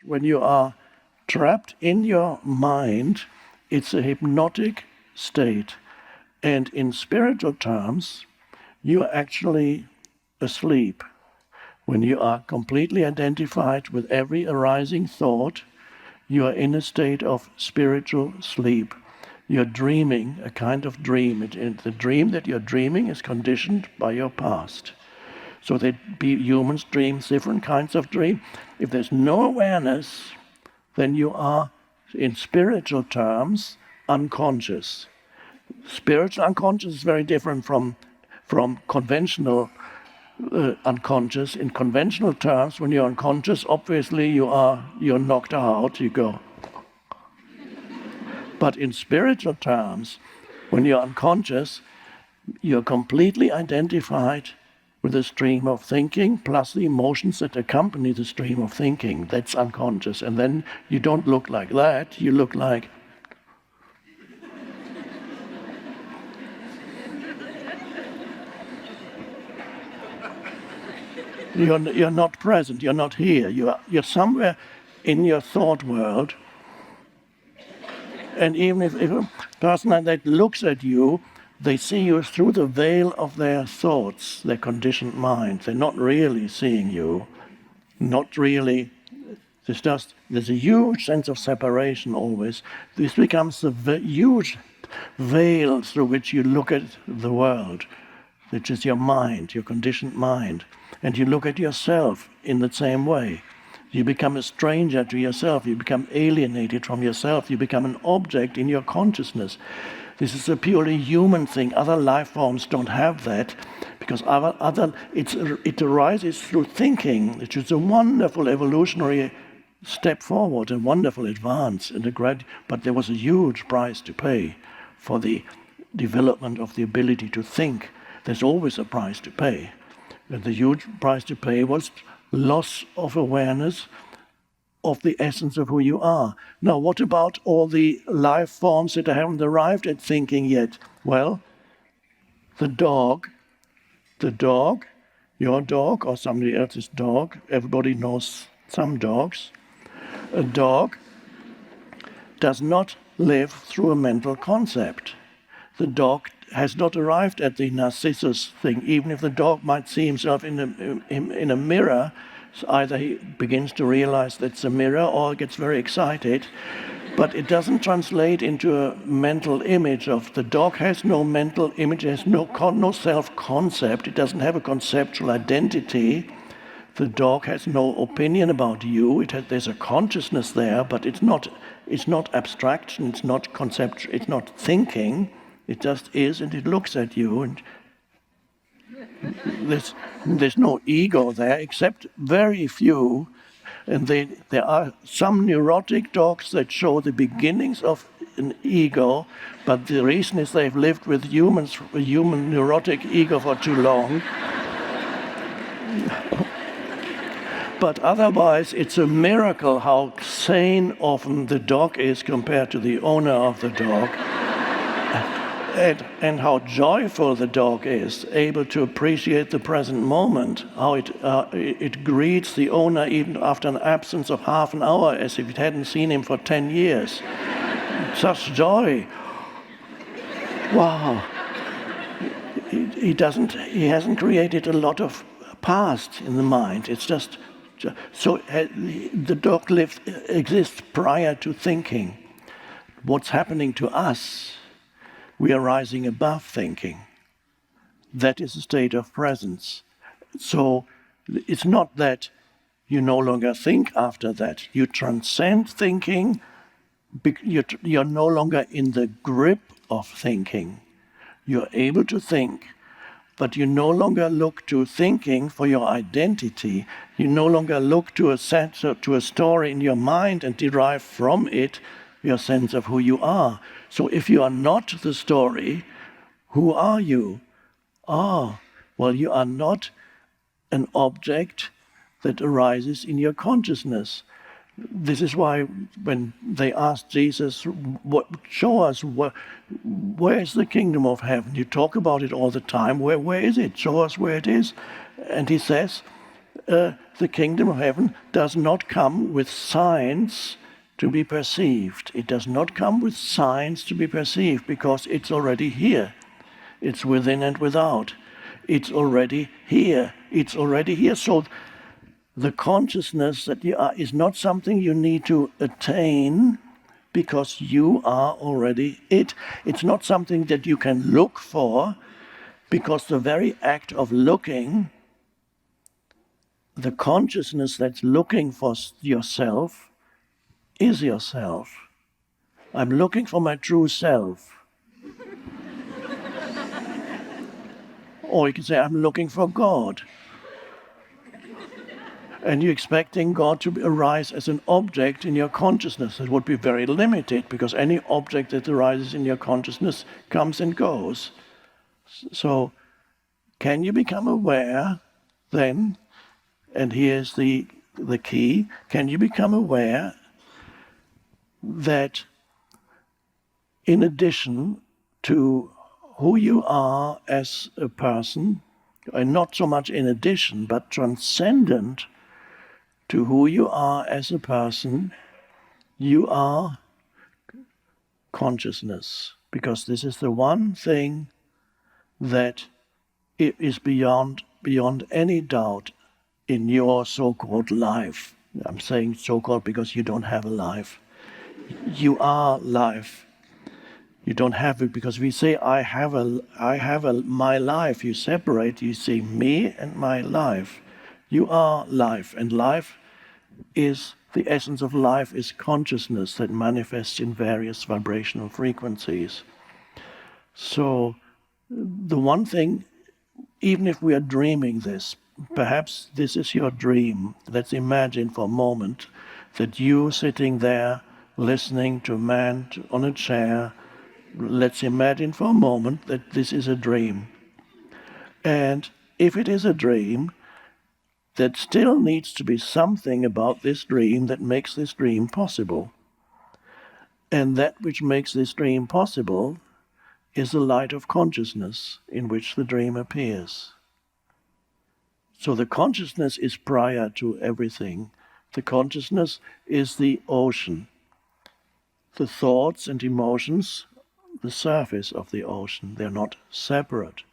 when you are trapped in your mind, it's a hypnotic state. And in spiritual terms, you are actually asleep. When you are completely identified with every arising thought, you are in a state of spiritual sleep. You're dreaming a kind of dream. The dream that you're dreaming is conditioned by your past. So that humans dream different kinds of dream. If there's no awareness, then you are, in spiritual terms, unconscious. Spiritual unconscious is very different from conventional unconscious. In conventional terms, when you're unconscious, obviously you're knocked out, you go. But in spiritual terms, when you're unconscious, you're completely identified with the stream of thinking, plus the emotions that accompany the stream of thinking. That's unconscious. And then you don't look like that, you look like... You're not present, you're not here, you're somewhere in your thought world. And even if a person like that looks at you, they see you through the veil of their thoughts, their conditioned mind. They're not really seeing you, not really. There's a huge sense of separation always. This becomes a huge veil through which you look at the world, which is your mind, your conditioned mind. And you look at yourself in the same way. You become a stranger to yourself. You become alienated from yourself. You become an object in your consciousness. This is a purely human thing. Other life forms don't have that, because it arises through thinking, which is a wonderful evolutionary step forward, a wonderful advance, but there was a huge price to pay for the development of the ability to think. There's always a price to pay. And the huge price to pay was loss of awareness of the essence of who you are. Now, what about all the life forms that haven't arrived at thinking yet? Well, the dog, your dog or somebody else's dog, everybody knows some dogs. A dog does not live through a mental concept. The dog has not arrived at the Narcissus thing. Even if the dog might see himself in a mirror, so either he begins to realize that's a mirror or gets very excited, but it doesn't translate into a mental image of the dog. Has no mental image, it has no self-concept, it doesn't have a conceptual identity. The dog has no opinion about you. There's a consciousness there, but it's not abstraction, it's not concept, it's not thinking. It just is, and it looks at you, and there's no ego there, except very few. And there are some neurotic dogs that show the beginnings of an ego, but the reason is they've lived with humans, a human neurotic ego for too long. But otherwise, it's a miracle how sane often the dog is compared to the owner of the dog. And how joyful the dog is, able to appreciate the present moment, how it greets the owner even after an absence of half an hour as if it hadn't seen him for 10 years. Such joy. Wow. He hasn't created a lot of past in the mind. It's just so the dog exists prior to thinking. What's happening to us? We are rising above thinking. That is a state of presence. So it's not that you no longer think after that. You transcend thinking. You're no longer in the grip of thinking. You're able to think, but you no longer look to thinking for your identity. You no longer look to a story in your mind and derive from it your sense of who you are. So if you are not the story, who are you? Well, you are not an object that arises in your consciousness. This is why when they asked Jesus, show us, where is the kingdom of heaven? You talk about it all the time. Where is it? Show us where it is. And he says, the kingdom of heaven does not come with signs to be perceived. It does not come with signs to be perceived because it's already here. It's within and without. It's already here. It's already here. So the consciousness that you are is not something you need to attain because you are already it. It's not something that you can look for because the very act of looking, the consciousness that's looking for yourself is yourself. I'm looking for my true self. Or you can say, I'm looking for God. And you're expecting God to arise as an object in your consciousness. It would be very limited because any object that arises in your consciousness comes and goes. So, can you become aware then, and here's the key, can you become aware that in addition to who you are as a person, and not so much in addition, but transcendent to who you are as a person, you are consciousness, because this is the one thing that it is beyond any doubt in your so-called life. I'm saying so-called because you don't have a life. You are life. You don't have it because we say I have my life. You separate. You say me and my life. You are life, and life is the essence of life is consciousness that manifests in various vibrational frequencies. So the one thing, even if we are dreaming this, perhaps this is your dream. Let's imagine for a moment that you sitting there listening to a man on a chair. Let's imagine for a moment that this is a dream. And if it is a dream, there still needs to be something about this dream that makes this dream possible. And that which makes this dream possible is the light of consciousness in which the dream appears. So the consciousness is prior to everything. The consciousness is the ocean. The thoughts and emotions, the surface of the ocean, they're not separate.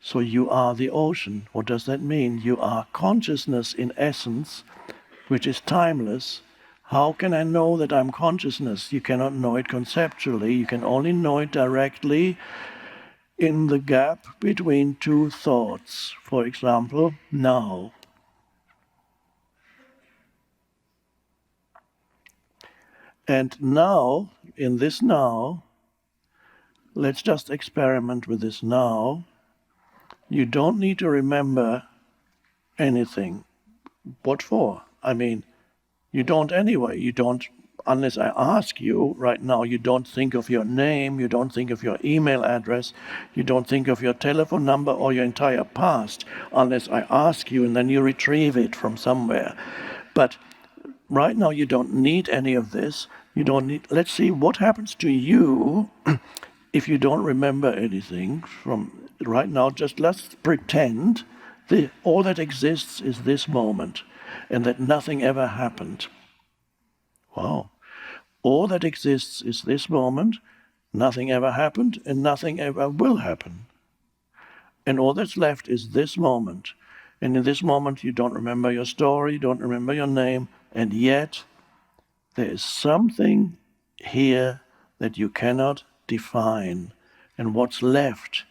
So you are the ocean. What does that mean? You are consciousness in essence, which is timeless. How can I know that I'm consciousness? You cannot know it conceptually. You can only know it directly in the gap between two thoughts. For example, now. And now, in this now, let's just experiment with this now. You don't need to remember anything. What for? I mean, you don't anyway. You don't, unless I ask you right now, you don't think of your name, you don't think of your email address, you don't think of your telephone number or your entire past, unless I ask you and then you retrieve it from somewhere. But right now you don't need any of this. You don't need, let's see what happens to you if you don't remember anything from right now. Just let's pretend all that exists is this moment and that nothing ever happened. Wow. All that exists is this moment, nothing ever happened, and nothing ever will happen. And all that's left is this moment. And in this moment, you don't remember your story, you don't remember your name, and yet there is something here that you cannot define. And what's left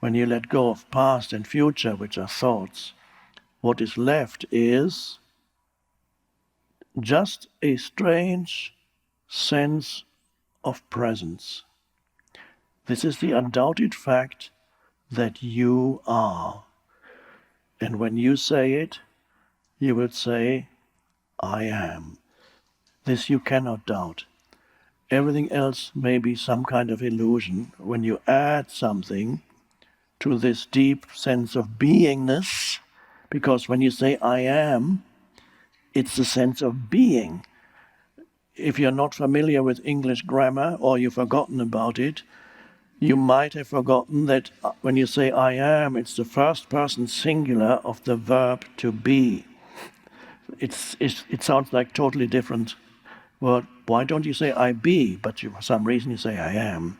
when you let go of past and future, which are thoughts, what is left is just a strange sense of presence. This is the undoubted fact that you are. And when you say it, you would say, I am. This you cannot doubt. Everything else may be some kind of illusion. When you add something to this deep sense of beingness, because when you say I am, it's the sense of being. If you're not familiar with English grammar or you've forgotten about it, you might have forgotten that when you say I am, it's the first person singular of the verb to be. It sounds like totally different word. Why don't you say I be, but for some reason you say I am?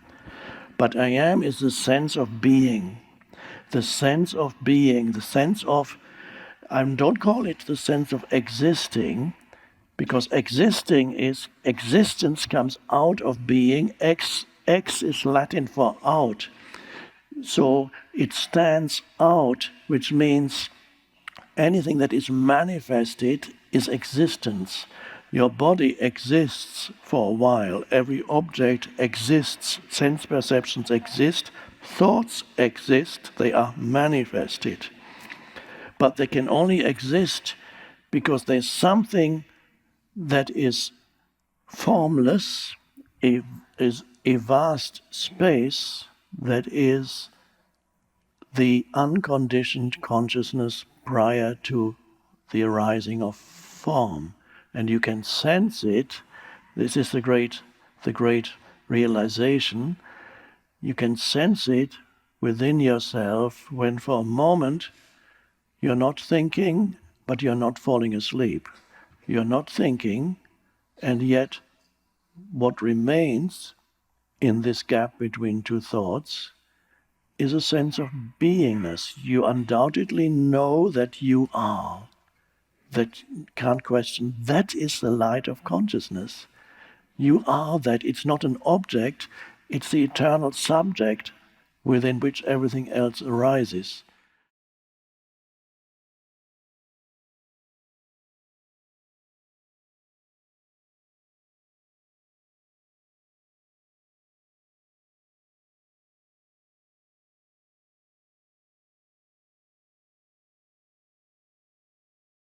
But I am is the sense of being. The sense of being, the sense of, I don't call it the sense of existing, because existence comes out of being. Ex is Latin for out. So it stands out, which means anything that is manifested is existence. Your body exists for a while. Every object exists. Sense perceptions exist. Thoughts exist. They are manifested. But they can only exist because there's something that is formless, is a vast space that is the unconditioned consciousness prior to the arising of form. And you can sense it. This is the great realization. You can sense it within yourself when for a moment you're not thinking, but you're not falling asleep. You're not thinking, and yet what remains in this gap between two thoughts is a sense of beingness. You undoubtedly know that you are. That can't question. That is the light of consciousness. You are that. It's not an object. It's the eternal subject within which everything else arises.